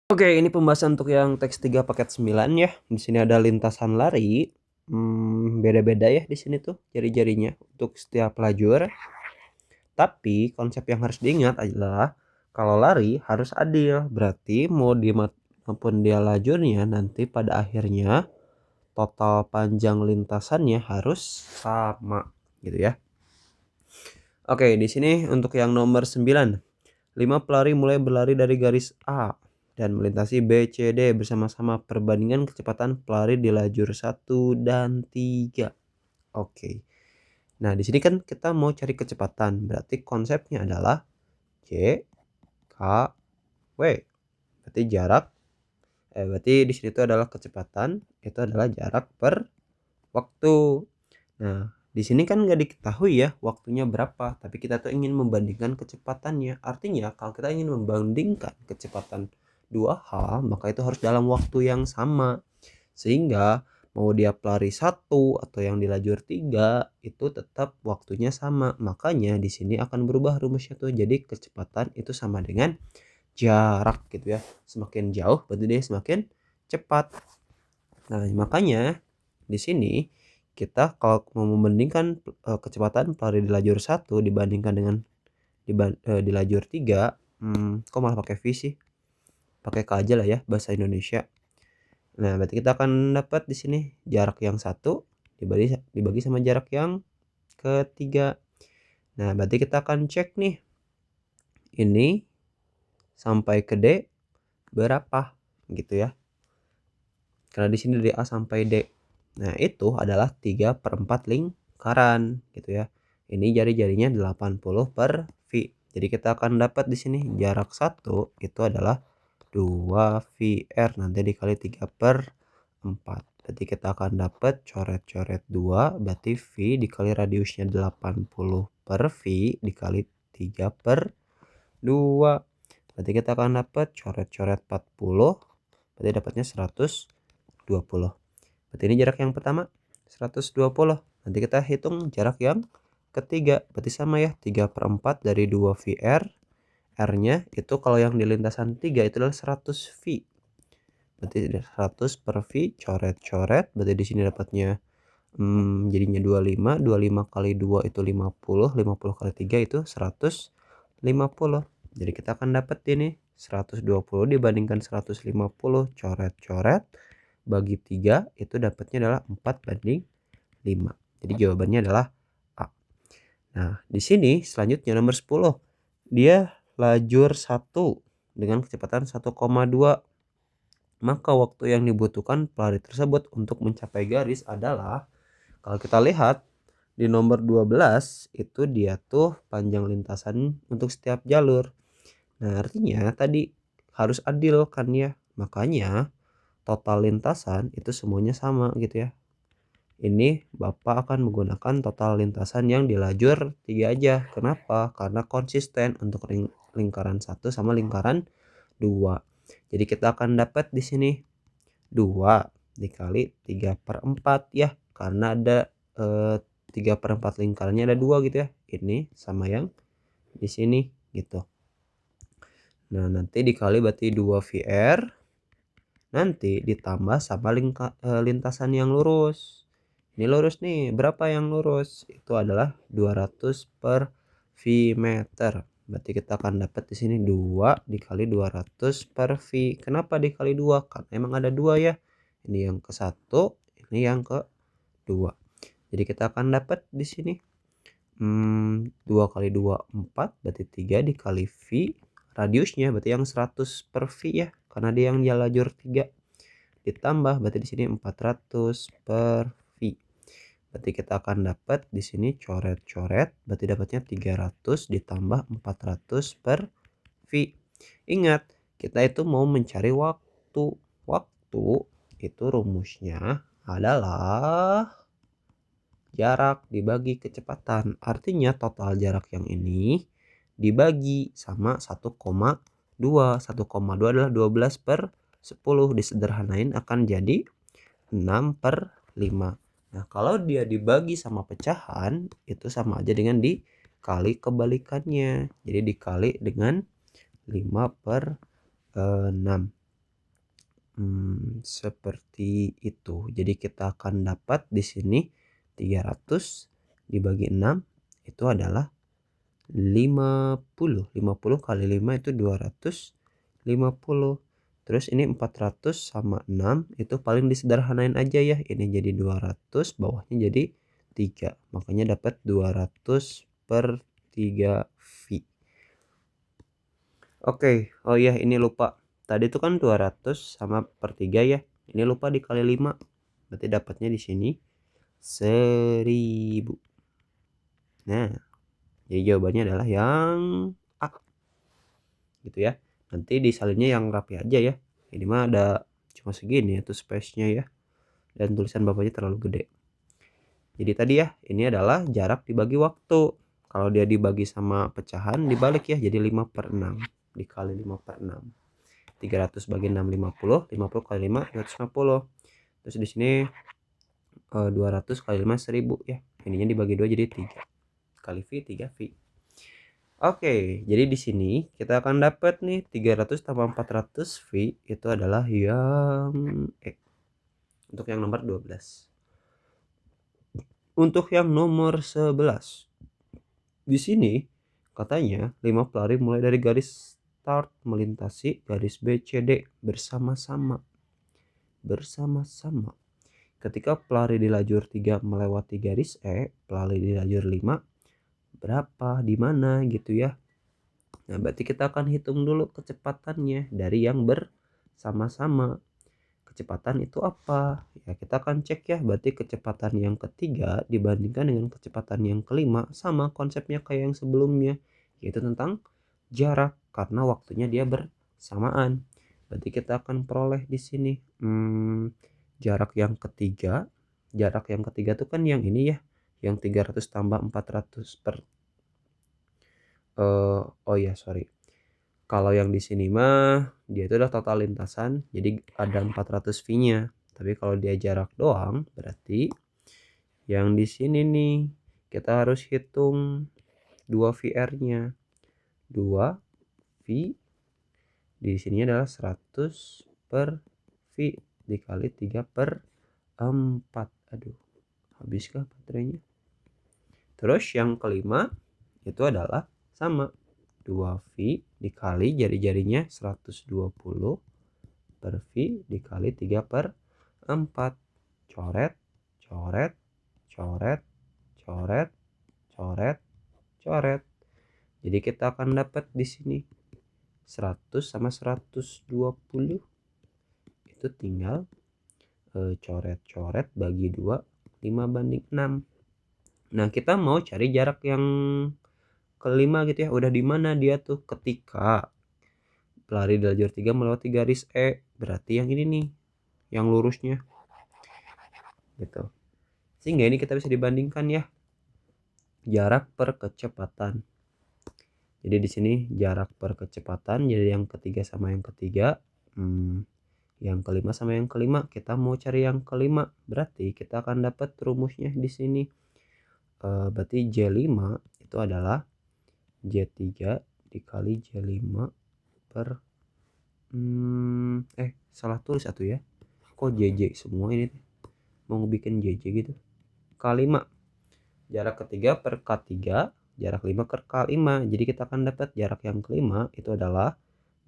Oke, ini pembahasan untuk yang teks 3 paket 9 ya. Di sini ada lintasan lari. Beda-beda ya di sini tuh jari-jarinya untuk setiap lajur. Tapi konsep yang harus diingat adalah kalau lari harus adil. Berarti mau maupun dia lajurnya nanti pada akhirnya total panjang lintasannya harus sama gitu ya. Oke, di sini untuk yang nomor 9. 5 pelari mulai berlari dari garis A dan melintasi B, C, D bersama-sama. Perbandingan kecepatan pelari di lajur 1 dan 3. Oke. Nah, di sini kan kita mau cari kecepatan. Berarti konsepnya adalah C, K, W. Berarti di sini itu adalah kecepatan, itu adalah jarak per waktu. Nah, di sini kan nggak diketahui ya waktunya berapa, tapi kita tuh ingin membandingkan kecepatannya. Artinya kalau kita ingin membandingkan kecepatan dua hal, maka itu harus dalam waktu yang sama. Sehingga mau dia pelari 1 atau yang di lajur 3 itu tetap waktunya sama. Makanya di sini akan berubah rumusnya tuh. Jadi kecepatan itu sama dengan jarak gitu ya. Semakin jauh berarti dia semakin cepat. Nah, makanya di sini kita kalau mau membandingkan kecepatan pelari di lajur 1 dibandingkan dengan di lajur 3, kok malah pakai V sih? Pakai K aja lah ya bahasa Indonesia. Nah, berarti kita akan dapat di sini jarak yang 1 dibagi sama jarak yang ketiga. Nah, berarti kita akan cek nih. Ini sampai ke D berapa gitu ya. Karena di sini dari A sampai D. Nah, itu adalah 3/4 lingkaran gitu ya. Ini jari-jarinya 80 per V. Jadi kita akan dapat di sini jarak 1 itu adalah 2 VR nanti dikali 3/4. Berarti kita akan dapat coret-coret 2 berarti V dikali radiusnya 80 per V dikali 3/2. Berarti kita akan dapat coret-coret 40 berarti dapatnya 120. Berarti ini jarak yang pertama 120. Nanti kita hitung jarak yang ketiga. Berarti sama ya 3/4 dari 2 VR. R-nya itu kalau yang di lintasan 3 itu adalah 100 V. Berarti 100 per V coret-coret. Berarti di sini dapatnya jadinya 25. 25 kali 2 itu 50. 50 kali 3 itu 150. Jadi kita akan dapat ini 120 dibandingkan 150 coret-coret bagi 3 itu dapatnya adalah 4/5. Jadi jawabannya adalah A. Nah, di sini selanjutnya nomor 10. Dia lajur 1 dengan kecepatan 1,2. Maka waktu yang dibutuhkan pelari tersebut untuk mencapai garis adalah, kalau kita lihat di nomor 12 itu dia tuh panjang lintasan untuk setiap jalur. Nah, artinya tadi harus adil kan ya. Makanya total lintasan itu semuanya sama gitu ya. Ini Bapak akan menggunakan total lintasan yang di lajur 3 aja. Kenapa? Karena konsisten untuk lingkaran 1 sama lingkaran 2. Jadi kita akan dapat di sini 2 dikali 3/4 ya. Karena ada 3/4 lingkarannya ada 2 gitu ya. Ini sama yang di sini gitu. Nah, nanti dikali berarti 2 VR. Nanti ditambah sama lintasan yang lurus. Ini lurus nih. Berapa yang lurus? Itu adalah 200 per V meter. Berarti kita akan dapat di sini 2 dikali 200 per V. Kenapa dikali 2? Karena emang ada 2 ya. Ini yang ke 1, ini yang ke 2. Jadi kita akan dapat di sini 2 kali 2 4 berarti 3 dikali V radiusnya berarti yang 100 per V ya, karena dia yang lajur 3 ditambah berarti di sini 400 per V. Berarti kita akan dapat di sini coret-coret berarti dapatnya 300 ditambah 400 per V. Ingat, kita itu mau mencari waktu. Waktu itu rumusnya adalah jarak dibagi kecepatan. Artinya total jarak yang ini dibagi sama 1,2. 1,2 adalah 12 per 10. Disederhanain akan jadi 6/5. Nah, kalau dia dibagi sama pecahan itu sama aja dengan dikali kebalikannya. Jadi dikali dengan 5/6. seperti itu. Jadi kita akan dapat di sini 300 dibagi 6 itu adalah 50. 50 kali 5 itu 250. Terus ini 400 sama 6 itu paling disederhanain aja ya. Ini jadi 200, bawahnya jadi 3. Makanya dapat 200 per 3 V. Oke, oh iya ini lupa. Tadi itu kan 200 sama per 3 ya. Ini lupa dikali 5. Berarti dapatnya di sini 1000. Nah, jadi jawabannya adalah yang A. Gitu ya. Nanti disalinnya yang rapi aja ya. Ini mah ada cuma segini itu space-nya ya. Dan tulisan bapaknya terlalu gede. Jadi tadi ya, ini adalah jarak dibagi waktu. Kalau dia dibagi sama pecahan dibalik ya, jadi 5/6 dikali 5/6. 300 bagi 6 50, 50 kali 5 250. Terus di sini 200 kali 5 1000 ya. Ininya dibagi 2 jadi 3. Kali V 3V. Oke, jadi di sini kita akan dapat nih 300 tambah 400 V itu adalah yang untuk yang nomor 12. Untuk yang nomor 11. Di sini katanya 5 pelari mulai dari garis start melintasi garis BCD bersama-sama. Ketika pelari di lajur 3 melewati garis E, pelari di lajur 5 berapa, di mana gitu ya. Nah, berarti kita akan hitung dulu kecepatannya dari yang bersama-sama. Kecepatan itu apa? Ya, kita akan cek ya. Berarti kecepatan yang ketiga dibandingkan dengan kecepatan yang kelima sama konsepnya kayak yang sebelumnya, yaitu tentang jarak karena waktunya dia bersamaan. Berarti kita akan peroleh di sini jarak yang ketiga. Jarak yang ketiga tuh kan yang ini ya, yang 300 tambah 400 per oh ya sorry. Kalau yang di sini mah dia itu udah total lintasan, jadi ada 400 V-nya. Tapi kalau dia jarak doang, berarti yang di sini nih kita harus hitung 2 VR-nya. 2 V di sini adalah 100 per V dikali 3/4. Aduh, habiskah baterainya? Terus yang kelima itu adalah sama 2V dikali jari-jarinya 120 per V dikali 3/4. Coret, coret, coret, coret, coret, coret. Jadi kita akan dapat di sini 100 sama 120 itu tinggal coret-coret bagi 2, 5/6. Nah, kita mau cari jarak yang kelima gitu ya. Udah di mana dia tuh ketika pelari di lajur 3 melewati garis E. Berarti yang ini nih, yang lurusnya. Gitu. Sehingga ini kita bisa dibandingkan ya. Jarak per kecepatan. Jadi di sini jarak per kecepatan, jadi yang ketiga sama yang ketiga. Yang kelima sama yang kelima, kita mau cari yang kelima. Berarti kita akan dapat rumusnya di sini. Berarti J5 itu adalah J3 dikali J5 per salah tulis satu ya. Kok JJ semua ini mau bikin JJ gitu. K5 jarak ketiga per K3, jarak 5 per K5. Jadi kita akan dapat jarak yang kelima itu adalah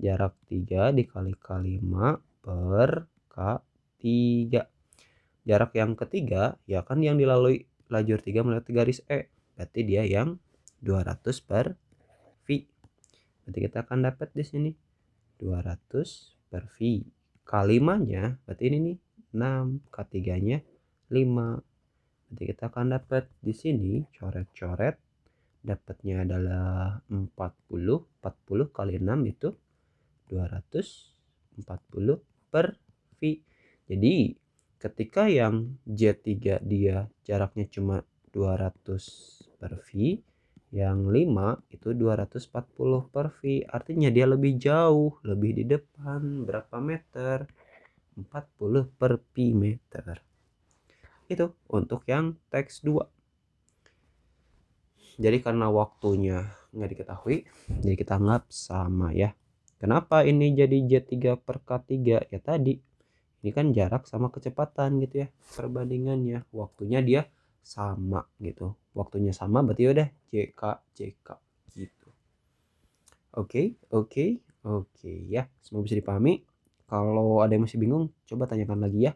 jarak 3 dikali K5 per K3. Jarak yang ketiga ya kan yang dilalui lajur 3 melewati garis E. Berarti dia yang 200 per V. Berarti kita akan dapat di sini 200 per V. K5-nya berarti ini nih 6, K3-nya 5. Berarti kita akan dapat di sini coret-coret dapatnya adalah 40. 40 kali 6 itu 240 per V. Jadi ketika yang J3 dia jaraknya cuma 200 per V, yang 5 itu 240 per V. Artinya dia lebih jauh, lebih di depan. Berapa meter? 40 per pi meter. Itu untuk yang teks 2. Jadi karena waktunya nggak diketahui, jadi kita anggap sama ya. Kenapa ini jadi J3 per K3? Ya tadi Ini kan jarak sama kecepatan gitu ya, perbandingannya. Waktunya dia sama gitu. Waktunya sama berarti udah JK JK gitu. Oke ya. Semua bisa dipahami. Kalau ada yang masih bingung, coba tanyakan lagi ya.